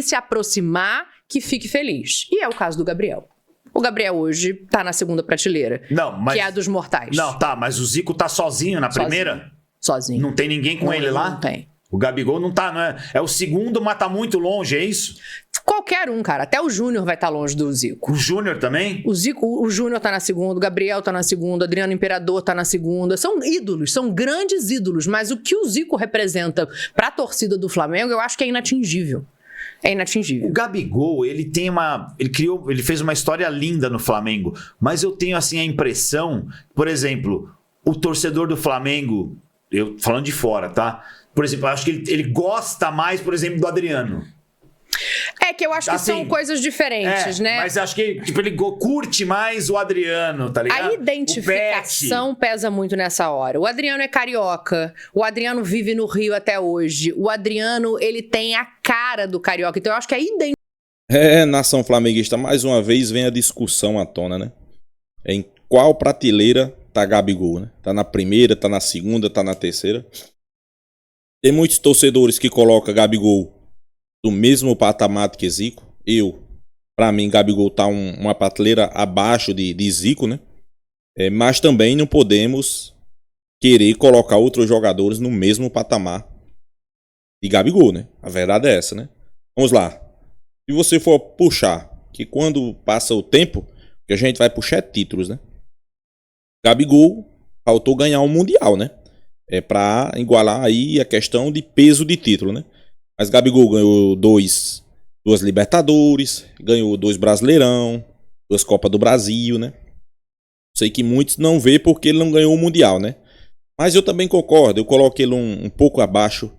se aproximar, que fique feliz. E é o caso do Gabriel. O Gabriel hoje tá na segunda prateleira, que é a dos mortais. Não, tá, mas o Zico tá sozinho na primeira? Sozinho. Não tem ninguém com ele lá? Não tem. O Gabigol não tá, não é? É o segundo, mas tá muito longe, é isso? Qualquer um, cara. Até o Júnior vai estar longe do Zico. O Júnior também? O Júnior tá na segunda, o Gabriel tá na segunda, o Adriano Imperador tá na segunda. São ídolos, são grandes ídolos. Mas o que o Zico representa pra torcida do Flamengo, eu acho que é inatingível. É inatingível. O Gabigol, ele fez uma história linda no Flamengo. Mas eu tenho, assim, a impressão, por exemplo, o torcedor do Flamengo, eu falando de fora, tá? Por exemplo, eu acho que ele gosta mais, por exemplo, do Adriano. É que eu acho que são coisas diferentes, né? Mas acho que ele curte mais o Adriano, tá ligado? A identificação pesa muito nessa hora. O Adriano é carioca, o Adriano vive no Rio até hoje, o Adriano, ele tem a cara do carioca, então eu acho que a identificação... Nação flamenguista, mais uma vez vem a discussão à tona, né? Em qual prateleira tá Gabigol, né? Tá na primeira, tá na segunda, tá na terceira. Tem muitos torcedores que colocam Gabigol do mesmo patamar que Zico. Pra mim, Gabigol tá uma prateleira abaixo de Zico, né? Mas também não podemos querer colocar outros jogadores no mesmo patamar de Gabigol, né? A verdade é essa, né? Vamos lá. Se você for puxar, que quando passa o tempo, que a gente vai puxar títulos, né? Gabigol faltou ganhar um Mundial, né? Pra igualar aí a questão de peso de título, né? Mas Gabigol ganhou duas Libertadores, ganhou 2 Brasileirão, 2 Copas do Brasil, né? Sei que muitos não vê porque ele não ganhou o Mundial, né? Mas eu também concordo, eu coloquei ele um pouco abaixo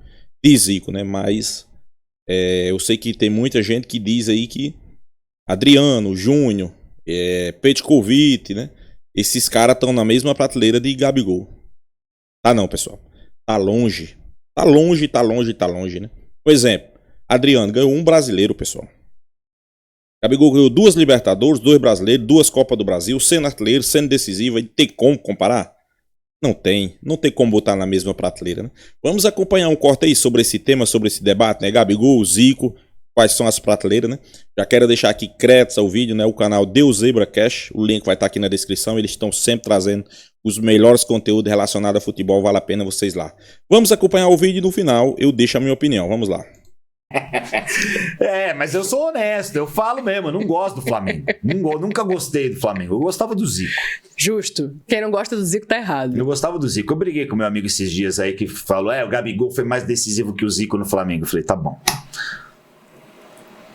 de Zico, né? Mas eu sei que tem muita gente que diz aí que Adriano, Júnior, Petkovic, né? Esses caras estão na mesma prateleira de Gabigol. Tá não, pessoal. Tá longe. Tá longe, né? Por exemplo, Adriano ganhou um brasileiro, pessoal. Gabigol ganhou 2 Libertadores, 2 brasileiros, 2 Copas do Brasil, sendo artilheiro, sendo decisivo. E tem como comparar? Não tem como botar na mesma prateleira, né? Vamos acompanhar um corte aí sobre esse tema, sobre esse debate, né? Gabigol, Zico, quais são as prateleiras, né? Já quero deixar aqui créditos ao vídeo, né? O canal Deus Zebra Cash, o link vai estar aqui na descrição. Eles estão sempre trazendo os melhores conteúdos relacionados a futebol, vale a pena vocês lá. Vamos acompanhar o vídeo e no final eu deixo a minha opinião, vamos lá. Mas eu sou honesto, eu falo mesmo, eu não gosto do Flamengo. Nunca gostei do Flamengo, eu gostava do Zico. Justo, quem não gosta do Zico tá errado. Eu gostava do Zico, eu briguei com meu amigo esses dias aí que falou, o Gabigol foi mais decisivo que o Zico no Flamengo. Eu falei, tá bom.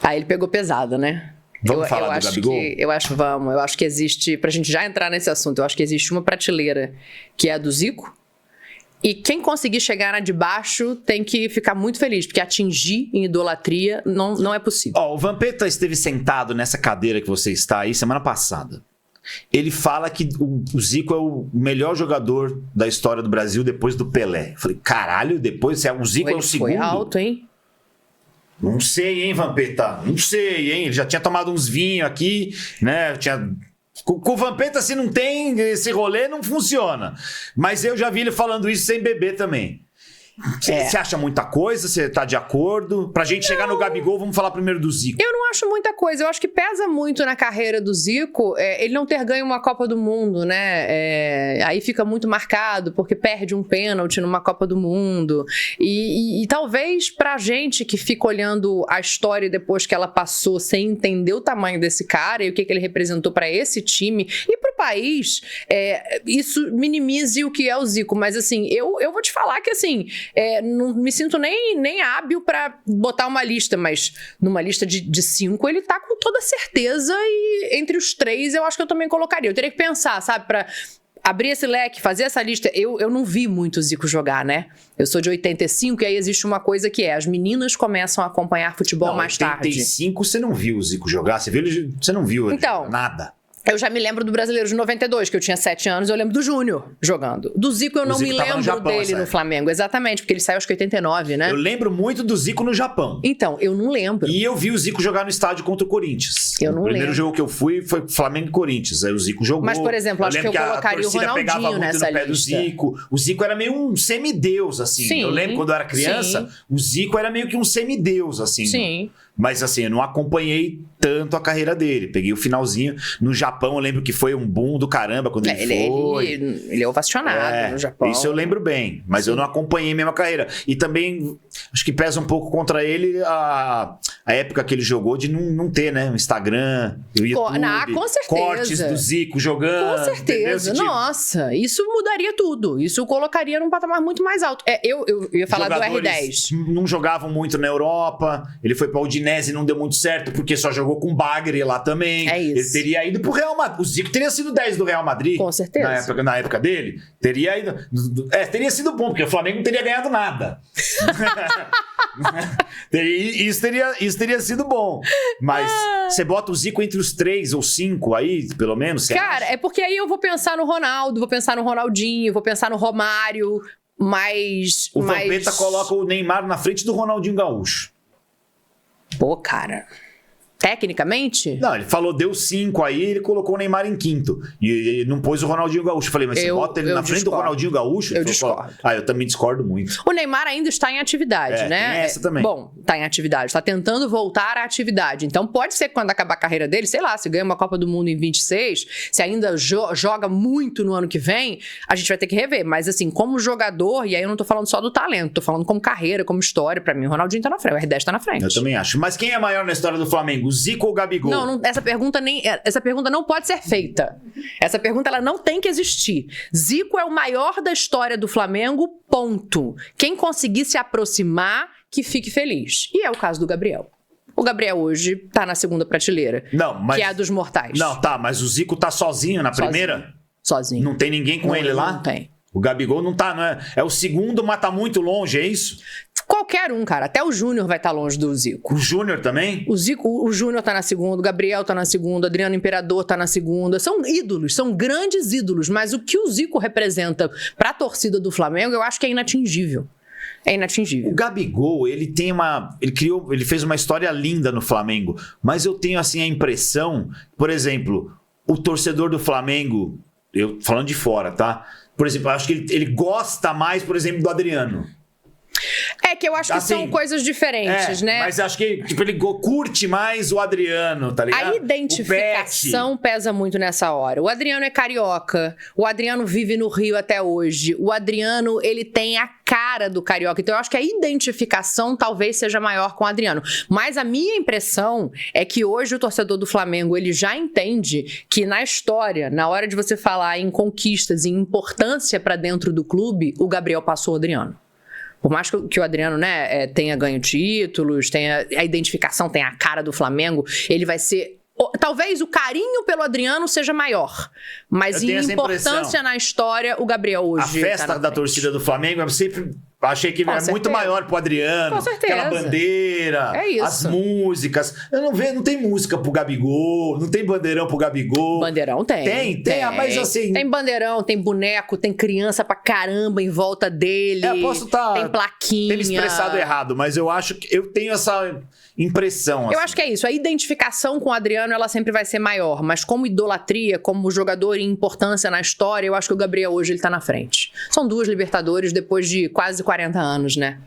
Aí ele pegou pesado, né? Vamos falar do Gabigol? Eu acho que existe, pra gente já entrar nesse assunto, eu acho que existe uma prateleira que é a do Zico, e quem conseguir chegar na de baixo tem que ficar muito feliz, porque atingir em idolatria não é possível. O Vampeta esteve sentado nessa cadeira que você está aí semana passada. Ele fala que o Zico é o melhor jogador da história do Brasil depois do Pelé. Eu falei, caralho, depois o Zico é o segundo? Foi alto, hein? Não sei, hein, Vampeta? Não sei, hein? Ele já tinha tomado uns vinhos aqui, né? Com o Vampeta, se não tem esse rolê, não funciona. Mas eu já vi ele falando isso sem beber também. Você acha muita coisa? Você tá de acordo? Pra gente chegar no Gabigol, vamos falar primeiro do Zico. Eu não acho muita coisa. Eu acho que pesa muito na carreira do Zico ele não ter ganho uma Copa do Mundo, né? Aí fica muito marcado porque perde um pênalti numa Copa do Mundo. E talvez pra gente que fica olhando a história depois que ela passou sem entender o tamanho desse cara e o que ele representou pra esse time e pro país, isso minimize o que é o Zico. Mas assim, eu vou te falar que assim... não me sinto nem hábil pra botar uma lista, mas numa lista de 5 ele tá com toda certeza e entre os 3 eu acho que eu também colocaria. Eu teria que pensar, sabe, pra abrir esse leque, fazer essa lista. Eu não vi muito o Zico jogar, né? Eu sou de 85 e aí existe uma coisa que as meninas começam a acompanhar futebol mais tarde. Em 85 você não viu o Zico jogar? Você não viu então, nada? Eu já me lembro do Brasileiro de 92, que eu tinha 7 anos, eu lembro do Júnior jogando. Do Zico eu não me lembro dele no Flamengo, exatamente, porque ele saiu acho que em 89, né? Eu lembro muito do Zico no Japão. Então, eu não lembro. E eu vi o Zico jogar no estádio contra o Corinthians. Eu não O primeiro lembro. jogo que eu fui foi Flamengo e Corinthians. Aí o Zico jogou. Mas, por exemplo, acho que eu lembro colocaria o a torcida pegava Ronaldinho muito nessa no pé do lista. Zico. O Zico era meio um semideus, assim. Sim, Eu lembro quando eu era criança, sim. o Zico era meio que um semideus, assim. Sim. Mas assim, eu não acompanhei tanto a carreira dele. Peguei o finalzinho. No Japão, eu lembro que foi um boom do caramba quando ele foi. Ele é ovacionado no Japão. Isso eu lembro bem, mas eu não acompanhei mesmo a carreira. E também acho que pesa um pouco contra ele a época que ele jogou de não ter, né? O Instagram, o YouTube, com certeza. cortes do Zico jogando. Com certeza. Tipo, Nossa, isso mudaria tudo. Isso colocaria num patamar muito mais alto. Eu ia falar do R10. Não jogavam muito na Europa. Ele foi pra Udinese e não deu muito certo, porque só jogou com o Bagre lá também. É isso. Ele teria ido pro Real Madrid. O Zico teria sido 10 do Real Madrid. Com certeza. Na época dele. Teria ido. Teria sido bom, porque o Flamengo não teria ganhado nada. Isso teria sido bom. Mas você bota o Zico entre os 3 ou 5 aí, pelo menos? Cara, é porque aí eu vou pensar no Ronaldo, vou pensar no Ronaldinho, vou pensar no Romário, mas... O Vampeta coloca o Neymar na frente do Ronaldinho Gaúcho. Pô, cara... Tecnicamente? Não, ele falou, deu 5 aí, ele colocou o Neymar em quinto. E não pôs o Ronaldinho Gaúcho. Eu falei, mas você bota ele na frente do Ronaldinho Gaúcho? Eu discordo. Eu também discordo muito. O Neymar ainda está em atividade, né? Tem essa também. Bom, está em atividade, está tentando voltar à atividade. Então pode ser que quando acabar a carreira dele, sei lá, se ganha uma Copa do Mundo em 26, se ainda joga muito no ano que vem, a gente vai ter que rever. Mas assim, como jogador, e aí eu não tô falando só do talento, tô falando como carreira, como história, pra mim o Ronaldinho tá na frente, o R10 tá na frente. Eu também acho. Mas quem é maior na história do Flamengo, o Zico ou o Gabigol? Essa pergunta não pode ser feita. Essa pergunta ela não tem que existir. Zico é o maior da história do Flamengo, ponto. Quem conseguir se aproximar, que fique feliz. E é o caso do Gabriel. O Gabriel hoje tá na segunda prateleira, que é a dos mortais. Não, tá, mas o Zico tá sozinho na primeira? Sozinho. Não tem ninguém com ele lá? Não tem. O Gabigol não tá, não é? É o segundo, mas tá muito longe, é isso? Qualquer um, cara. Até o Júnior vai estar longe do Zico. O Júnior também? O Júnior tá na segunda, o Gabriel tá na segunda, o Adriano Imperador tá na segunda. São ídolos, são grandes ídolos, mas o que o Zico representa pra torcida do Flamengo, eu acho que é inatingível. É inatingível. O Gabigol, ele fez uma história linda no Flamengo, mas eu tenho assim a impressão, por exemplo, o torcedor do Flamengo, eu falando de fora, tá? Por exemplo, eu acho que ele gosta mais, por exemplo, do Adriano. É que eu acho que assim, são coisas diferentes, né? Mas acho que tipo, ele curte mais o Adriano, tá ligado? A identificação pesa muito nessa hora. O Adriano é carioca, o Adriano vive no Rio até hoje, o Adriano, ele tem a cara do carioca, então eu acho que a identificação talvez seja maior com o Adriano. Mas a minha impressão é que hoje o torcedor do Flamengo, ele já entende que na história, na hora de você falar em conquistas e importância pra dentro do clube, o Gabriel passou o Adriano. Por mais que o Adriano, né, tenha ganho títulos, tenha a identificação, tenha a cara do Flamengo, ele vai ser... Talvez o carinho pelo Adriano seja maior, mas em importância na história, o Gabriel hoje... A festa da torcida do Flamengo, eu sempre achei que era muito maior pro Adriano. Com certeza. Aquela bandeira, as músicas. Não tem música pro Gabigol, não tem bandeirão pro Gabigol. Bandeirão tem. Tem, mas assim... Tem bandeirão, tem boneco, tem criança pra caramba em volta dele. Eu posso tem plaquinha. Ter me expressado errado, mas eu acho que eu tenho essa impressão. Assim. Eu acho que é isso. A identificação com o Adriano, ela sempre vai ser maior. Mas como idolatria, como jogador em importância na história, eu acho que o Gabriel hoje ele tá na frente. São 2 Libertadores depois de quase 40 anos, né?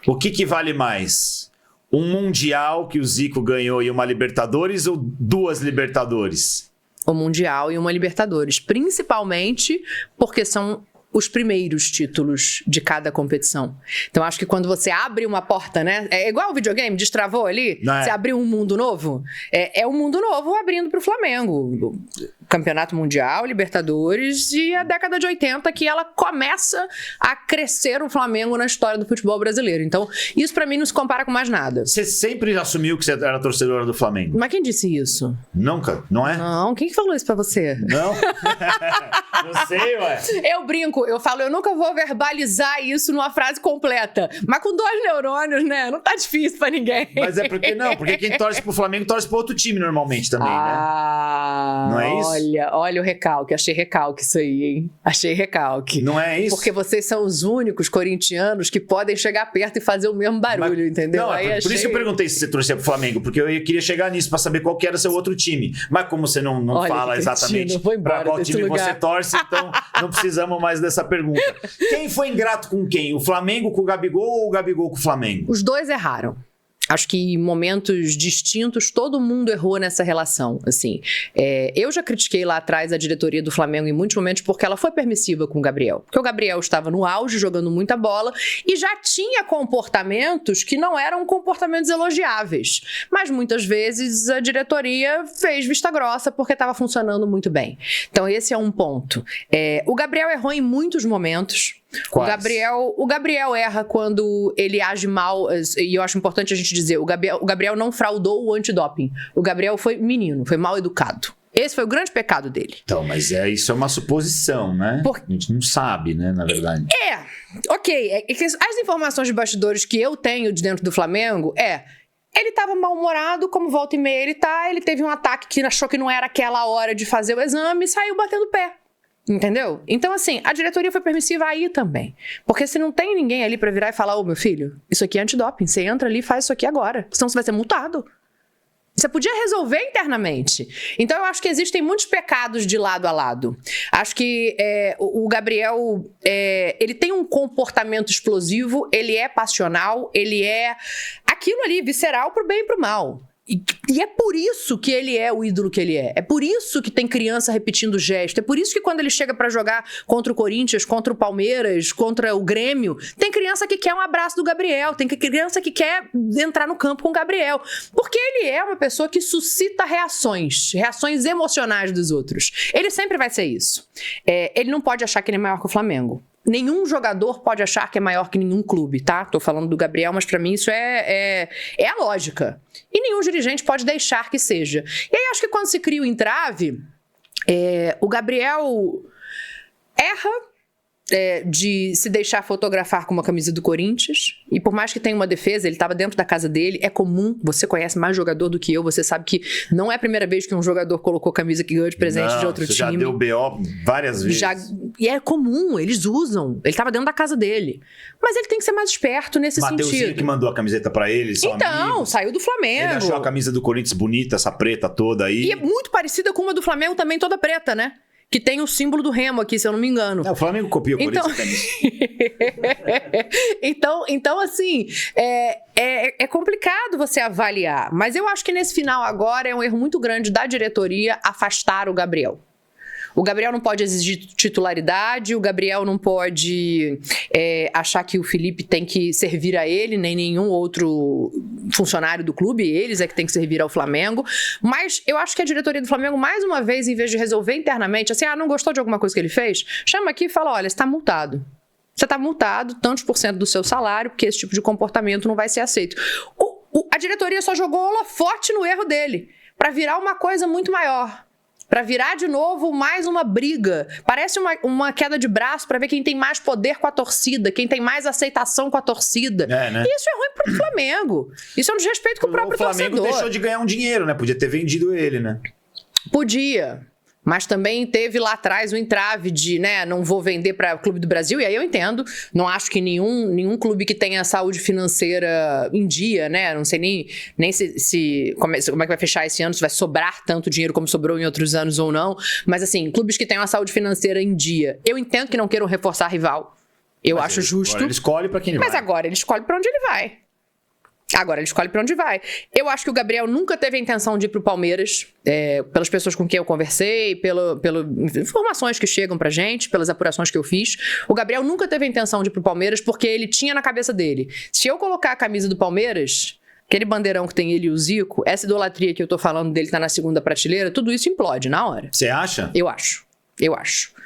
O que vale mais? Um Mundial que o Zico ganhou e uma Libertadores ou 2 Libertadores? O Mundial e uma Libertadores. Principalmente porque são os primeiros títulos de cada competição. Então, acho que quando você abre uma porta, né? É igual o videogame, destravou ali? Você abriu um mundo novo? É um mundo novo abrindo pro Flamengo. Campeonato Mundial, Libertadores e a década de 80 que ela começa a crescer o Flamengo na história do futebol brasileiro. Então, isso pra mim não se compara com mais nada. Você sempre assumiu que você era torcedora do Flamengo? Mas quem disse isso? Nunca, não é? Não, quem que falou isso pra você? Não? Não sei, ué. Eu brinco, eu falo, eu nunca vou verbalizar isso numa frase completa. Mas com 2 neurônios, né? Não tá difícil pra ninguém. Mas é porque quem torce pro Flamengo torce pro outro time normalmente também, né? Não é isso? Olha o recalque. Achei recalque isso aí, hein? Achei recalque. Não é isso? Porque vocês são os únicos corintianos que podem chegar perto e fazer o mesmo barulho, entendeu? Não, por isso que eu perguntei se você torcia pro Flamengo, porque eu queria chegar nisso pra saber qual que era seu outro time. Mas como você não fala exatamente pra qual time você torce, então não precisamos mais dessa pergunta. Quem foi ingrato com quem? O Flamengo com o Gabigol ou o Gabigol com o Flamengo? Os dois erraram. Acho que em momentos distintos todo mundo errou nessa relação, assim. Eu já critiquei lá atrás a diretoria do Flamengo em muitos momentos porque ela foi permissiva com o Gabriel. Porque o Gabriel estava no auge, jogando muita bola e já tinha comportamentos que não eram comportamentos elogiáveis. Mas muitas vezes a diretoria fez vista grossa porque estava funcionando muito bem. Então esse é um ponto. O Gabriel errou em muitos momentos. O Gabriel erra quando ele age mal, e eu acho importante a gente dizer, o Gabriel não fraudou o antidoping. O Gabriel foi menino, foi mal educado. Esse foi o grande pecado dele. Então, mas isso é uma suposição, né? A gente não sabe, né, na verdade. Ok. Que as informações de bastidores que eu tenho de dentro do Flamengo ele estava mal-humorado, como volta e meia ele teve um ataque que achou que não era aquela hora de fazer o exame e saiu batendo o pé. Entendeu? Então, assim, a diretoria foi permissiva aí também. Porque se não tem ninguém ali pra virar e falar, meu filho, isso aqui é antidoping, você entra ali e faz isso aqui agora, senão você vai ser multado. Você podia resolver internamente. Então, eu acho que existem muitos pecados de lado a lado. Acho que o Gabriel, ele tem um comportamento explosivo, ele é passional, ele é aquilo ali, visceral pro bem e pro mal. E é por isso que ele é o ídolo que ele é. É por isso que tem criança repetindo o gesto. É por isso que quando ele chega pra jogar contra o Corinthians, contra o Palmeiras, contra o Grêmio, tem criança que quer um abraço do Gabriel, tem criança que quer entrar no campo com o Gabriel. Porque ele é uma pessoa que suscita reações emocionais dos outros. Ele sempre vai ser isso. Ele não pode achar que ele é maior que o Flamengo. Nenhum jogador pode achar que é maior que nenhum clube, tá? Tô falando do Gabriel, mas pra mim isso é a lógica. E nenhum dirigente pode deixar que seja. E aí acho que quando se cria o entrave, o Gabriel erra de se deixar fotografar com uma camisa do Corinthians. E por mais que tenha uma defesa, ele estava dentro da casa dele. É comum, você conhece mais jogador do que eu, você sabe que não é a primeira vez que um jogador colocou camisa que ganhou de presente de outro time. Já deu BO várias vezes. E é comum, eles usam. Ele estava dentro da casa dele. Mas ele tem que ser mais esperto nesse sentido. Mateuzinho que mandou a camiseta pra ele, saiu do Flamengo. Ele achou a camisa do Corinthians bonita, essa preta toda aí. E é muito parecida com uma do Flamengo também, toda preta, né? Que tem o símbolo do Remo aqui, se eu não me engano. O Flamengo copia o Corinthians então, assim, é complicado você avaliar. Mas eu acho que nesse final agora é um erro muito grande da diretoria afastar o Gabriel. O Gabriel não pode exigir titularidade, o Gabriel não pode achar que o Felipe tem que servir a ele, nem nenhum outro funcionário do clube, eles é que tem que servir ao Flamengo. Mas eu acho que a diretoria do Flamengo, mais uma vez, em vez de resolver internamente, assim, não gostou de alguma coisa que ele fez, chama aqui e fala, olha, você está multado. Você está multado tantos por cento do seu salário, porque esse tipo de comportamento não vai ser aceito. A diretoria só jogou holofote no erro dele, para virar uma coisa muito maior. Para virar de novo mais uma briga. Parece uma queda de braço para ver quem tem mais poder com a torcida, quem tem mais aceitação com a torcida. Né? E isso é ruim pro Flamengo. Isso é um desrespeito com o próprio torcedor. O Flamengo deixou de ganhar um dinheiro, né? Podia ter vendido ele, né? Podia. Mas também teve lá atrás o entrave de, não vou vender para o Clube do Brasil, e aí eu entendo, não acho que nenhum clube que tenha saúde financeira em dia, não sei nem se como é que vai fechar esse ano, se vai sobrar tanto dinheiro como sobrou em outros anos ou não, mas assim, clubes que tenham a saúde financeira em dia, eu entendo que não queiram reforçar rival, eu acho justo. Agora ele escolhe para quem ele vai. Mas agora ele escolhe para onde ele vai. Eu acho que o Gabriel nunca teve a intenção de ir pro Palmeiras, pelas pessoas com quem eu conversei, pelas informações que chegam pra gente, pelas apurações que eu fiz. O Gabriel nunca teve a intenção de ir pro Palmeiras porque ele tinha na cabeça dele. Se eu colocar a camisa do Palmeiras, aquele bandeirão que tem ele e o Zico, essa idolatria que eu tô falando dele tá na segunda prateleira, tudo isso implode na hora. Você acha? Eu acho.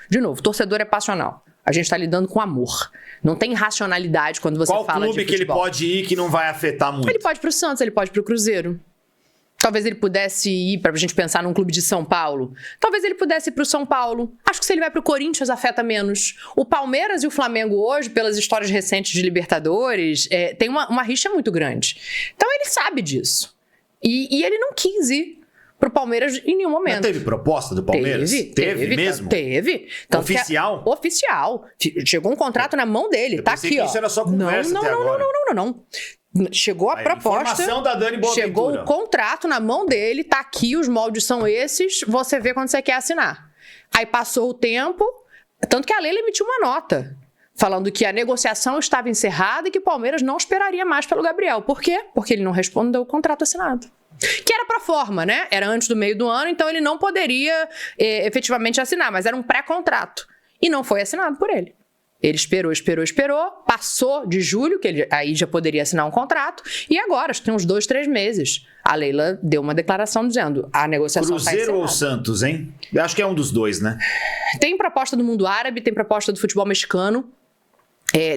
De novo, torcedor é passional. A gente tá lidando com amor. Não tem racionalidade quando você fala de futebol. Qual clube que ele pode ir que não vai afetar muito? Ele pode pro Santos, ele pode pro Cruzeiro. Talvez ele pudesse ir, pra gente pensar num clube de São Paulo. Talvez ele pudesse ir pro São Paulo. Acho que se ele vai pro Corinthians, afeta menos. O Palmeiras e o Flamengo hoje, pelas histórias recentes de Libertadores, tem uma rixa muito grande. Então ele sabe disso. E ele não quis ir. pro Palmeiras em nenhum Mas momento. teve proposta do Palmeiras? Teve mesmo? Teve. Tanto Oficial? Oficial. Chegou um contrato na mão dele, Eu tá pensei aqui, que ó. isso era só conversa até agora. Não. Chegou a proposta. Informação da Dani Boaventura. Chegou o contrato na mão dele, tá aqui, os moldes são esses, você vê quando você quer assinar. Aí passou o tempo, tanto que a Leila emitiu uma nota falando que a negociação estava encerrada e que o Palmeiras não esperaria mais pelo Gabriel. Por quê? Porque ele não respondeu o contrato assinado. Que era pra forma, né? Era antes do meio do ano, então ele não poderia efetivamente assinar, mas era um pré-contrato. E não foi assinado por ele. Ele esperou, passou de julho, que ele aí já poderia assinar um contrato, e agora, acho que tem uns 2, 3 meses, a Leila deu uma declaração dizendo a negociação está encerrada. Cruzeiro ou Santos, hein? Eu acho que é um dos dois, né? Tem proposta do mundo árabe, tem proposta do futebol mexicano.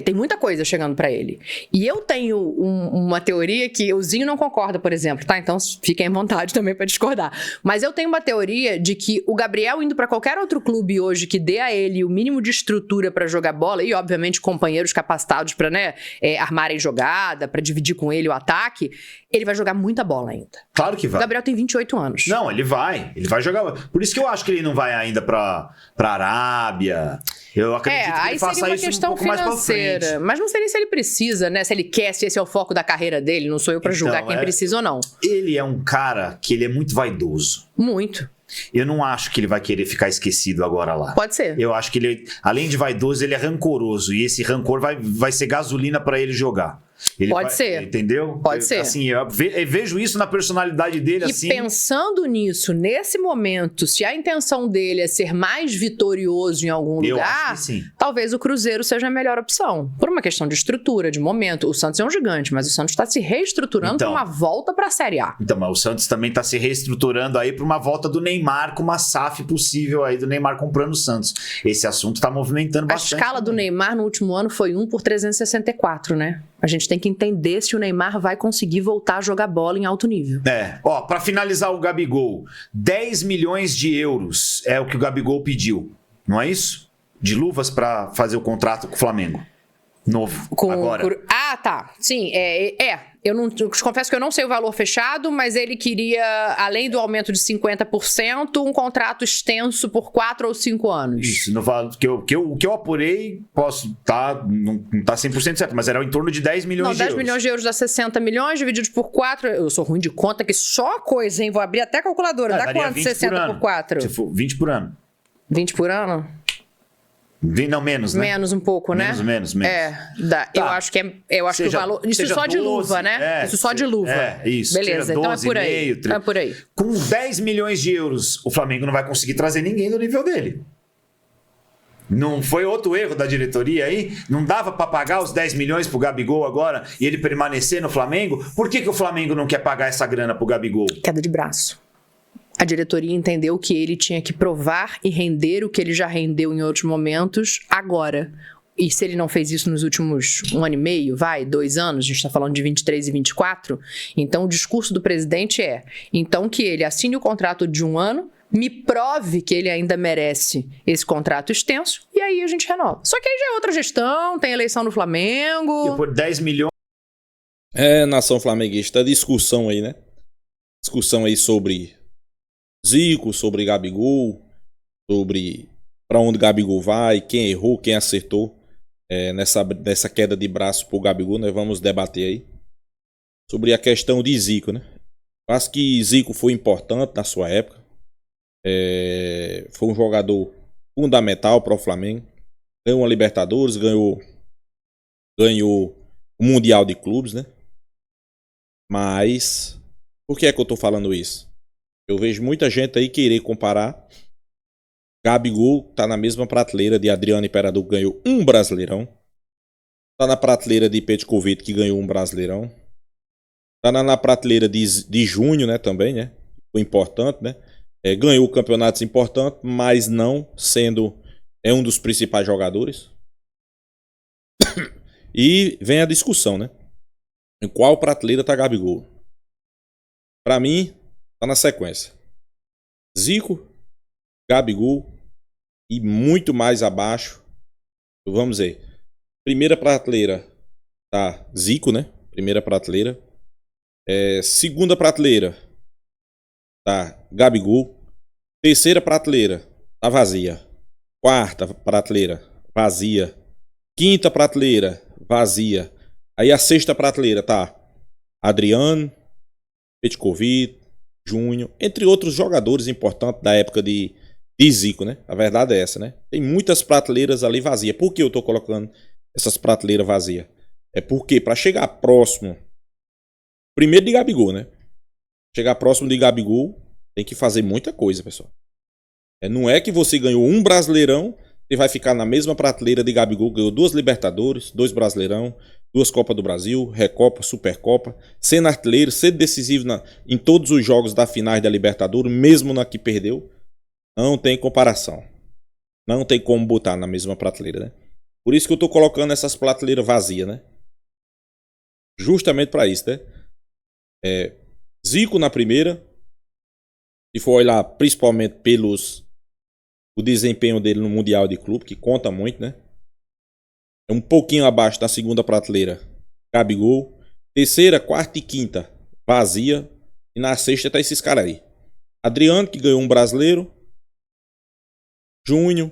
Tem muita coisa chegando pra ele. E eu tenho uma teoria que o Zinho não concorda, por exemplo, tá? Então fiquem à vontade também pra discordar. Mas eu tenho uma teoria de que o Gabriel indo pra qualquer outro clube hoje que dê a ele o mínimo de estrutura pra jogar bola e, obviamente, companheiros capacitados pra, né, armarem jogada, pra dividir com ele o ataque, ele vai jogar muita bola ainda. Claro que vai. O Gabriel tem 28 anos. Não, ele vai jogar. Por isso que eu acho que ele não vai ainda pra Arábia. Eu acredito que ele faça isso um pouco mais pra frente. Mas não sei nem se ele precisa, né? Se ele quer, se esse é o foco da carreira dele. Não sou eu pra julgar quem precisa ou não. Ele é um cara que ele é muito vaidoso. Muito. Eu não acho que ele vai querer ficar esquecido agora lá. Pode ser. Eu acho que ele, além de vaidoso, ele é rancoroso. E esse rancor vai ser gasolina pra ele jogar. Pode ser. Entendeu? Pode ser. Assim, eu vejo isso na personalidade dele, e assim. Pensando nisso, nesse momento, se a intenção dele é ser mais vitorioso em algum Eu lugar, acho que sim. talvez o Cruzeiro seja a melhor opção. Por uma questão de estrutura, de momento. O Santos é um gigante, mas o Santos está se reestruturando para uma volta para a Série A. Então, mas o Santos também está se reestruturando aí para uma volta do Neymar, com uma SAF possível aí do Neymar comprando o Santos. Esse assunto está movimentando bastante. A escala do Neymar no último ano foi 1 por 364, né? A gente tem que entender se o Neymar vai conseguir voltar a jogar bola em alto nível. Ó, para finalizar o Gabigol, 10 milhões de euros é o que o Gabigol pediu, não é isso? De luvas para fazer o contrato com o Flamengo. Novo, agora. Ah, tá. Sim, eu confesso que eu não sei o valor fechado, mas ele queria, além do aumento de 50%, um contrato extenso por 4 ou 5 anos. Isso, no valor que eu apurei, não tá 100% certo, mas era em torno de 10 milhões de euros. 10 milhões de euros dá 60 milhões, divididos por 4, eu sou ruim de conta, que só coisa, hein? Vou abrir até a calculadora. Dá quanto? 60 por 4? Se for 20 por ano. 20 por ano? Não, menos, né? Menos um pouco, né? Menos. Dá. Tá. Eu acho que o valor... Isso só 12, de luva, né? Isso só de luva. Isso. Beleza, então é por aí. É por aí. Com 10 milhões de euros, o Flamengo não vai conseguir trazer ninguém do nível dele. Não foi outro erro da diretoria aí? Não dava para pagar os 10 milhões pro Gabigol agora e ele permanecer no Flamengo? Por que o Flamengo não quer pagar essa grana pro Gabigol? Queda de braço. A diretoria entendeu que ele tinha que provar e render o que ele já rendeu em outros momentos agora. E se ele não fez isso nos últimos 1 ano e meio, 2 anos, a gente está falando de 23 e 24, então o discurso do presidente então que ele assine o contrato de 1 ano, me prove que ele ainda merece esse contrato extenso, e aí a gente renova. Só que aí já é outra gestão, tem eleição no Flamengo... E por 10 milhões... Nação flamenguista, discussão aí, né? Discussão aí sobre Zico, sobre Gabigol, sobre para onde Gabigol vai, quem errou, quem acertou nessa queda de braço pro Gabigol. Nós vamos debater aí sobre a questão de Zico, né? Eu acho que Zico foi importante na sua época, foi um jogador fundamental para o Flamengo, ganhou uma Libertadores, ganhou o Mundial de Clubes, né? Mas por que é que eu tô falando isso? Eu vejo muita gente aí querer comparar. Gabigol tá na mesma prateleira de Adriano Imperador, que ganhou um Brasileirão. Tá na prateleira de Petkovic, que ganhou um Brasileirão. Tá na prateleira de Júnior, né, também, né? Foi importante, né? Ganhou campeonatos importantes, mas não sendo um dos principais jogadores. E vem a discussão, né? Em qual prateleira tá Gabigol? Pra mim, tá na sequência. Zico, Gabigol e muito mais abaixo. Vamos ver. Primeira prateleira tá Zico, né? Primeira prateleira. Segunda prateleira tá Gabigol. Terceira prateleira, tá vazia. Quarta prateleira, vazia. Quinta prateleira, vazia. Aí a sexta prateleira tá Adriano, Petkovic, Júnior, entre outros jogadores importantes da época de Zico, né? A verdade é essa, né? Tem muitas prateleiras ali vazias. Por que eu tô colocando essas prateleiras vazias? É porque para chegar próximo, primeiro de Gabigol, né? Chegar próximo de Gabigol, tem que fazer muita coisa, pessoal. Não é que você ganhou um Brasileirão e vai ficar na mesma prateleira de Gabigol, ganhou 2 Libertadores, 2 Brasileirão, 2 Copas do Brasil, Recopa, Supercopa, sendo artilheiro, sendo decisivo em todos os jogos da finais da Libertadores, mesmo na que perdeu. Não tem comparação. Não tem como botar na mesma prateleira, né? Por isso que eu tô colocando essas prateleiras vazias, né? Justamente para isso, né? Zico na primeira. Se for olhar principalmente o desempenho dele no Mundial de Clube, que conta muito, né? É um pouquinho abaixo da segunda prateleira, Gabigol. Terceira, quarta e quinta, vazia. E na sexta tá esses caras aí. Adriano, que ganhou um brasileiro. Júnior.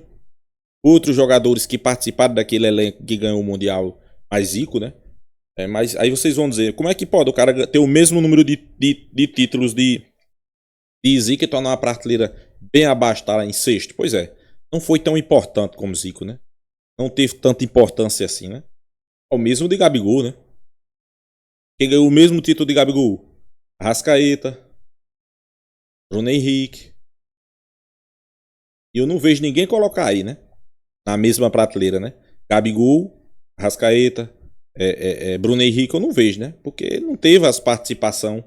Outros jogadores que participaram daquele elenco que ganhou o Mundial, mais Zico, né? Mas aí vocês vão dizer, como é que pode o cara ter o mesmo número de títulos de Zico e tornar uma prateleira bem abaixo, tá lá em sexto? Pois é, não foi tão importante como Zico, né? Não teve tanta importância assim, né? O mesmo de Gabigol, né? Quem ganhou o mesmo título de Gabigol? Arrascaeta, Bruno Henrique. E eu não vejo ninguém colocar aí, né? Na mesma prateleira, né? Gabigol, Arrascaeta, Bruno Henrique eu não vejo, né? Porque não teve as participação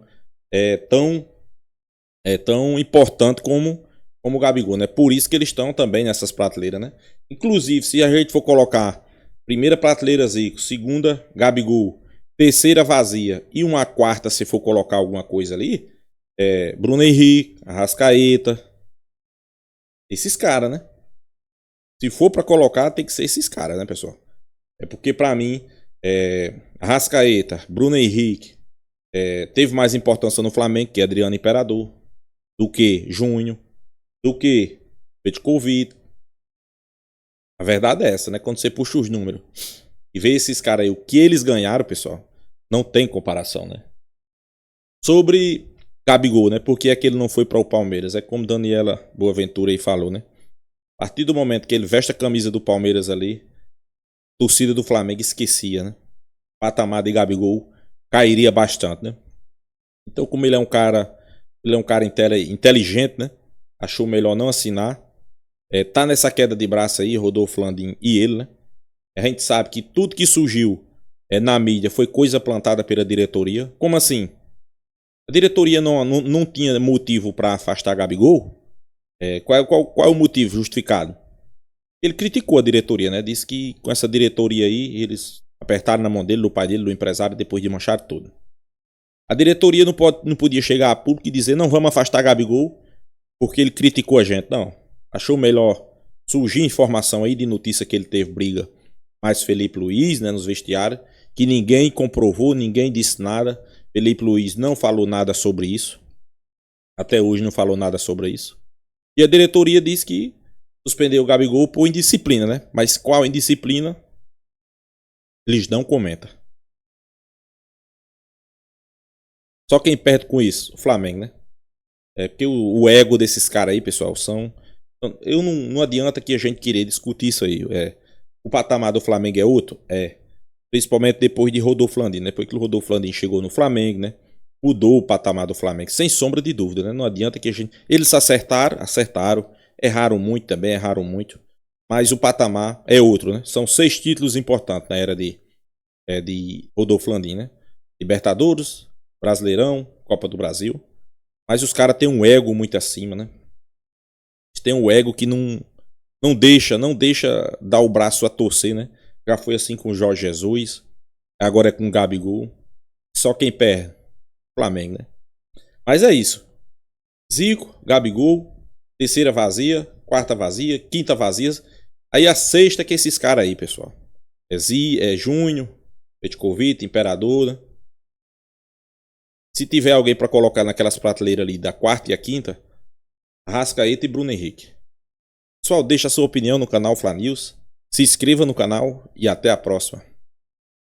tão importante como o Gabigol, né? Por isso que eles estão também nessas prateleiras, né? Inclusive, se a gente for colocar primeira prateleira Zico, segunda Gabigol, terceira vazia e uma quarta se for colocar alguma coisa ali, Bruno Henrique, Arrascaeta, esses caras, né? Se for pra colocar, tem que ser esses caras, né, pessoal? É porque pra mim, Arrascaeta, Bruno Henrique, teve mais importância no Flamengo que Adriano Imperador, do que Júnior, do que Petkovic. A verdade é essa, né? Quando você puxa os números e vê esses caras aí, o que eles ganharam, pessoal, não tem comparação, né? Sobre Gabigol, né? Porque é que ele não foi para o Palmeiras. É como Daniela Boaventura aí falou, né? A partir do momento que ele veste a camisa do Palmeiras ali, a torcida do Flamengo esquecia, né? O patamar de Gabigol cairia bastante, né? Então, como ele é um cara inteligente, né? Achou melhor não assinar. Tá nessa queda de braço aí, Rodolfo Landim e ele, né? A gente sabe que tudo que surgiu na mídia foi coisa plantada pela diretoria. Como assim? A diretoria não tinha motivo para afastar Gabigol? Qual é o motivo justificado? Ele criticou a diretoria, né? Disse que com essa diretoria aí, eles apertaram na mão dele, do pai dele, do empresário, depois de manchar tudo. A diretoria não podia chegar a público e dizer, não, vamos afastar Gabigol, porque ele criticou a gente. Não. Achou melhor surgir informação aí de notícia que ele teve briga mais Felipe Luiz, né, nos vestiários, que ninguém comprovou, ninguém disse nada. Felipe Luiz não falou nada sobre isso. Até hoje não falou nada sobre isso. E a diretoria disse que suspendeu o Gabigol por indisciplina, né? Mas qual indisciplina? Eles não comentam. Só quem perde com isso? O Flamengo, né? Porque o ego desses caras aí, pessoal, não adianta que a gente querer discutir isso aí. O patamar do Flamengo é outro? Principalmente depois de Rodolfo Landim, né? Depois que o Rodolfo Landim chegou no Flamengo, né? Mudou o patamar do Flamengo, sem sombra de dúvida, né? Não adianta que a gente... Eles acertaram, erraram muito. Mas o patamar é outro, né? São 6 títulos importantes na era de Rodolfo Landim, né? Libertadores, Brasileirão, Copa do Brasil. Mas os caras têm um ego muito acima, né? Eles têm um ego que não deixa dar o braço a torcer, né? Já foi assim com o Jorge Jesus, agora é com o Gabigol. Só quem perde, Flamengo, né? Mas é isso. Zico, Gabigol, terceira vazia, quarta vazia, quinta vazia. Aí a sexta que é esses caras aí, pessoal. Júnior, Petkovic, Imperador, né? Se tiver alguém pra colocar naquelas prateleiras ali da quarta e a quinta, Arrascaeta e Bruno Henrique. Pessoal, deixa a sua opinião no canal Fla News, se inscreva no canal e até a próxima.